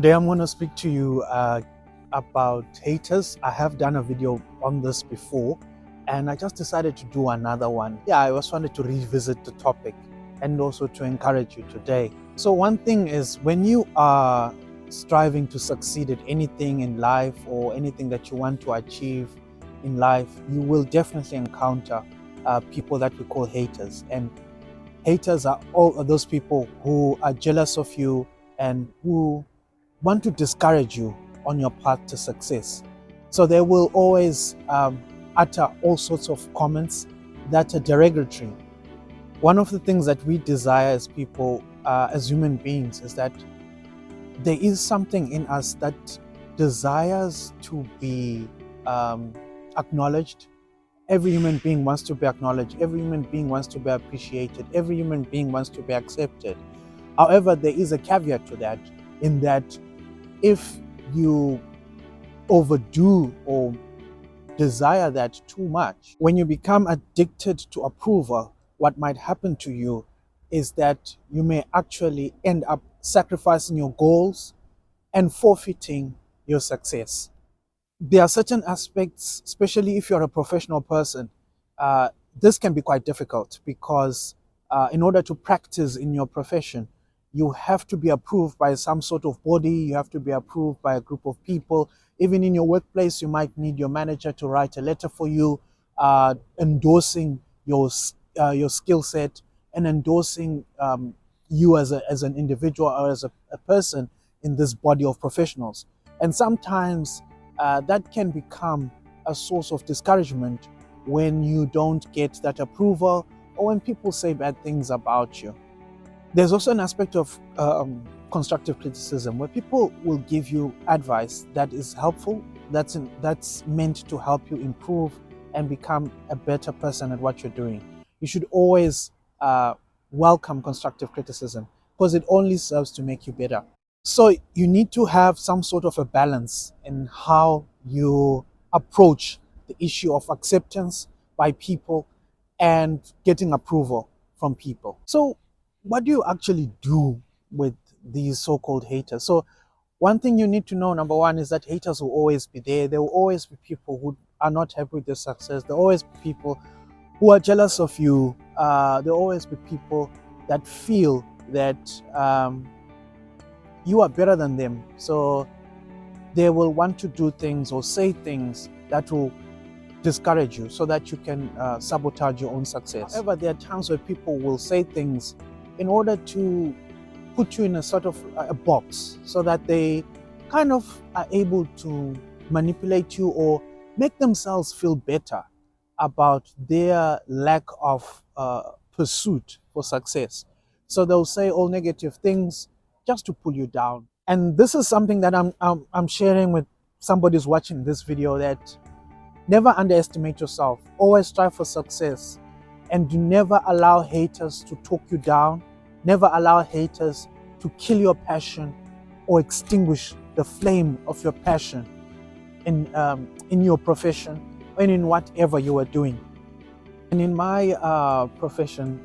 Today I'm going to speak to you about haters. I have done a video on this before and I just decided to do another one. Yeah, I just wanted to revisit the topic and also to encourage you today. So one thing is, when you are striving to succeed at anything in life or anything that you want to achieve in life, you will definitely encounter people that we call haters. And haters are all of those people who are jealous of you and who want to discourage you on your path to success. So they will always utter all sorts of comments that are derogatory. One of the things that we desire as people, as human beings, is that there is something in us that desires to be acknowledged. Every human being wants to be acknowledged. Every human being wants to be appreciated. Every human being wants to be accepted. However, there is a caveat to that, in that if you overdo or desire that too much, when you become addicted to approval, what might happen to you is that you may actually end up sacrificing your goals and forfeiting your success. There are certain aspects, especially if you're a professional person, this can be quite difficult because in order to practice in your profession, you have to be approved by some sort of body, you have to be approved by a group of people. Even in your workplace, you might need your manager to write a letter for you, endorsing your skill set and endorsing you as an individual or as a person in this body of professionals. And sometimes that can become a source of discouragement when you don't get that approval or when people say bad things about you. There's also an aspect of constructive criticism where people will give you advice that is helpful, that's meant to help you improve and become a better person at what you're doing. You should always welcome constructive criticism because it only serves to make you better. So you need to have some sort of a balance in how you approach the issue of acceptance by people and getting approval from people. So what do you actually do with these so-called haters? So one thing you need to know, number one, is that haters will always be there. There will always be people who are not happy with your success. There will always be people who are jealous of you. There will always be people that feel that you are better than them. So they will want to do things or say things that will discourage you so that you can sabotage your own success. However, there are times where people will say things in order to put you in a sort of a box so that they kind of are able to manipulate you or make themselves feel better about their lack of pursuit for success. So they'll say all negative things just to pull you down. And this is something that I'm sharing with somebody who's watching this video, that never underestimate yourself. Always strive for success. And do never allow haters to talk you down. Never allow haters to kill your passion or extinguish the flame of your passion in your profession and in whatever you are doing. And in my profession,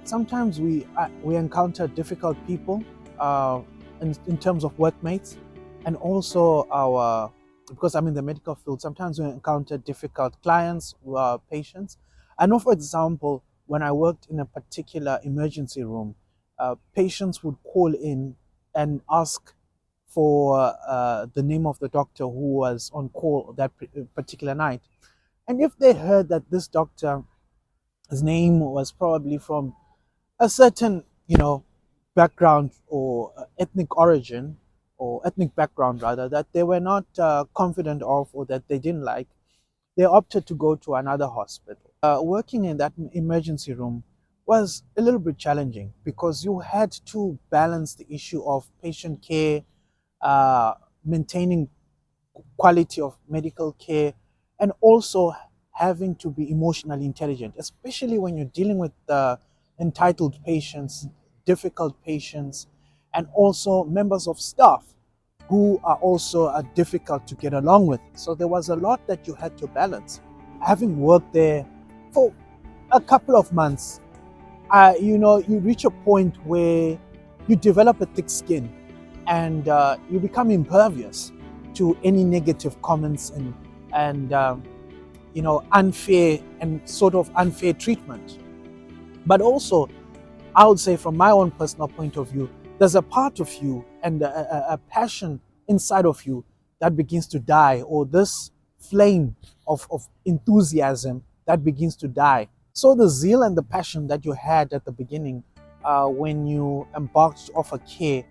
sometimes we encounter difficult people in terms of workmates, and also because I'm in the medical field, sometimes we encounter difficult clients who are patients. I know, for example, when I worked in a particular emergency room, patients would call in and ask for the name of the doctor who was on call that particular night. And if they heard that this doctor, his name was probably from a certain, background or ethnic origin, or ethnic background rather, that they were not confident of or that they didn't like, they opted to go to another hospital. Working in that emergency room was a little bit challenging because you had to balance the issue of patient care, maintaining quality of medical care, and also having to be emotionally intelligent, especially when you're dealing with entitled patients, difficult patients, and also members of staff who are also difficult to get along with. So there was a lot that you had to balance. Having worked there for a couple of months, you reach a point where you develop a thick skin and you become impervious to any negative comments and unfair and sort of unfair treatment. But also, I would say, from my own personal point of view, there's a part of you and a passion inside of you that begins to die, or this flame of enthusiasm that begins to die. So the zeal and the passion that you had at the beginning, when you embarked off a care,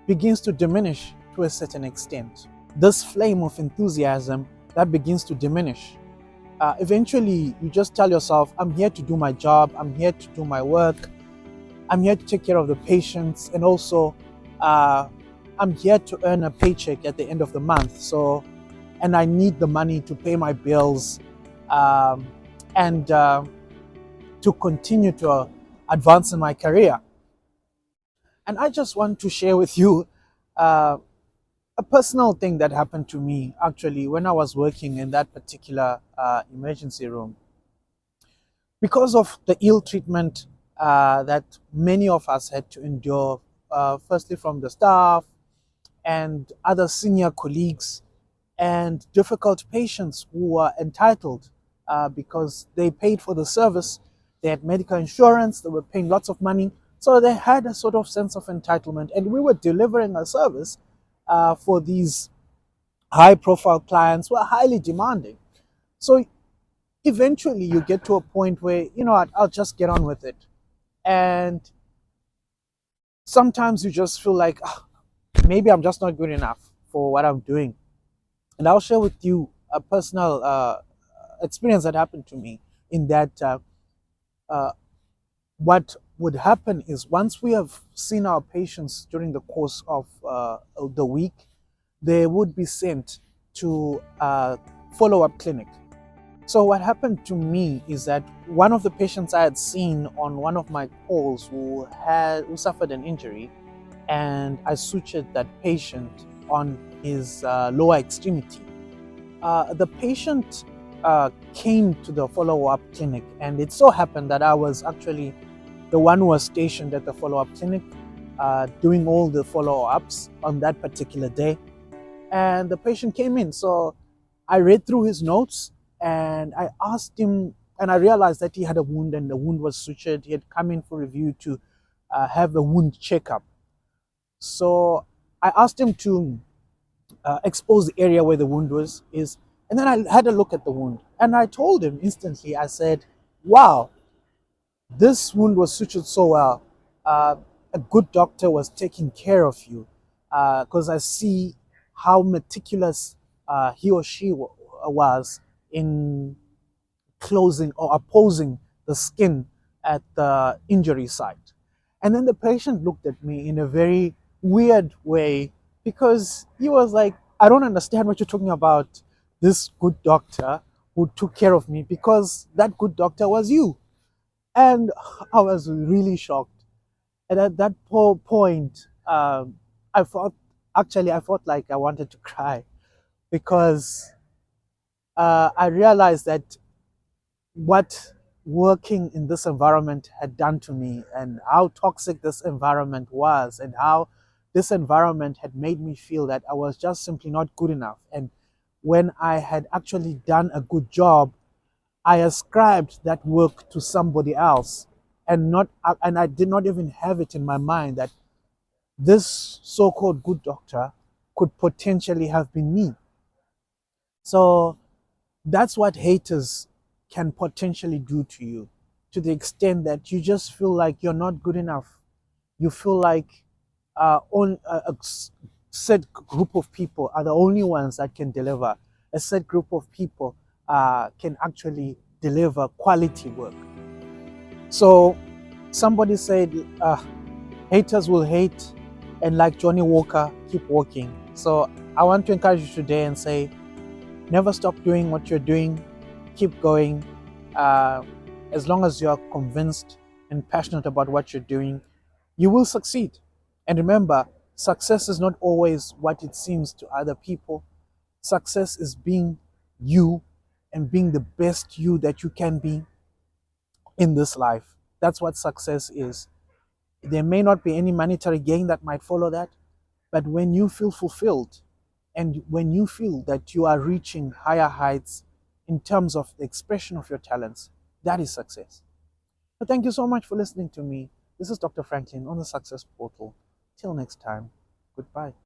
begins to diminish to a certain extent. This flame of enthusiasm that begins to diminish. Eventually, you just tell yourself, I'm here to do my job, I'm here to do my work, I'm here to take care of the patients, and also I'm here to earn a paycheck at the end of the month. And I need the money to pay my bills and to continue to advance in my career. And I just want to share with you a personal thing that happened to me actually when I was working in that particular emergency room. Because of the ill treatment that many of us had to endure, firstly from the staff and other senior colleagues, and difficult patients who were entitled because they paid for the service, they had medical insurance, they were paying lots of money, so they had a sort of sense of entitlement, and we were delivering a service for these high profile clients who are highly demanding. So eventually you get to a point where, I'll just get on with it. And sometimes you just feel like, maybe I'm just not good enough for what I'm doing. And I'll share with you a personal experience that happened to me in that what would happen is, once we have seen our patients during the course of the week, they would be sent to a follow-up clinic. So what happened to me is that one of the patients I had seen on one of my calls who suffered an injury, and I sutured that patient on his lower extremity. The patient came to the follow-up clinic, and it so happened that I was actually the one who was stationed at the follow-up clinic doing all the follow-ups on that particular day. And the patient came in, so I read through his notes and I asked him, and I realized that he had a wound and the wound was sutured. He had come in for review to have a wound checkup. So I asked him to expose the area where the wound is, and then I had a look at the wound, and I told him instantly, I said, wow, this wound was sutured so well. A good doctor was taking care of you, because I see how meticulous he or she was in closing or opposing the skin at the injury site. And then the patient looked at me in a very weird way, because he was like, I don't understand what you're talking about, this good doctor who took care of me, because that good doctor was you. And I was really shocked. And at that point, I felt like I wanted to cry, because I realized that what working in this environment had done to me, and how toxic this environment was, and how this environment had made me feel that I was just simply not good enough. And when I had actually done a good job, I ascribed that work to somebody else, and I did not even have it in my mind that this so-called good doctor could potentially have been me. So that's what haters can potentially do to you, to the extent that you just feel like you're not good enough. You feel like a set group of people are the only ones that can deliver. A set group of people can actually deliver quality work. So somebody said, haters will hate, and like Johnny Walker, keep walking. So I want to encourage you today and say, never stop doing what you're doing. Keep going. As long as you're convinced and passionate about what you're doing, you will succeed. And remember, success is not always what it seems to other people. Success is being you and being the best you that you can be in this life. That's what success is. There may not be any monetary gain that might follow that, But when you feel fulfilled and when you feel that you are reaching higher heights in terms of the expression of your talents, that is success. So thank you so much for listening to me. This is Dr. Franklin on the Success Portal. Till next time, goodbye.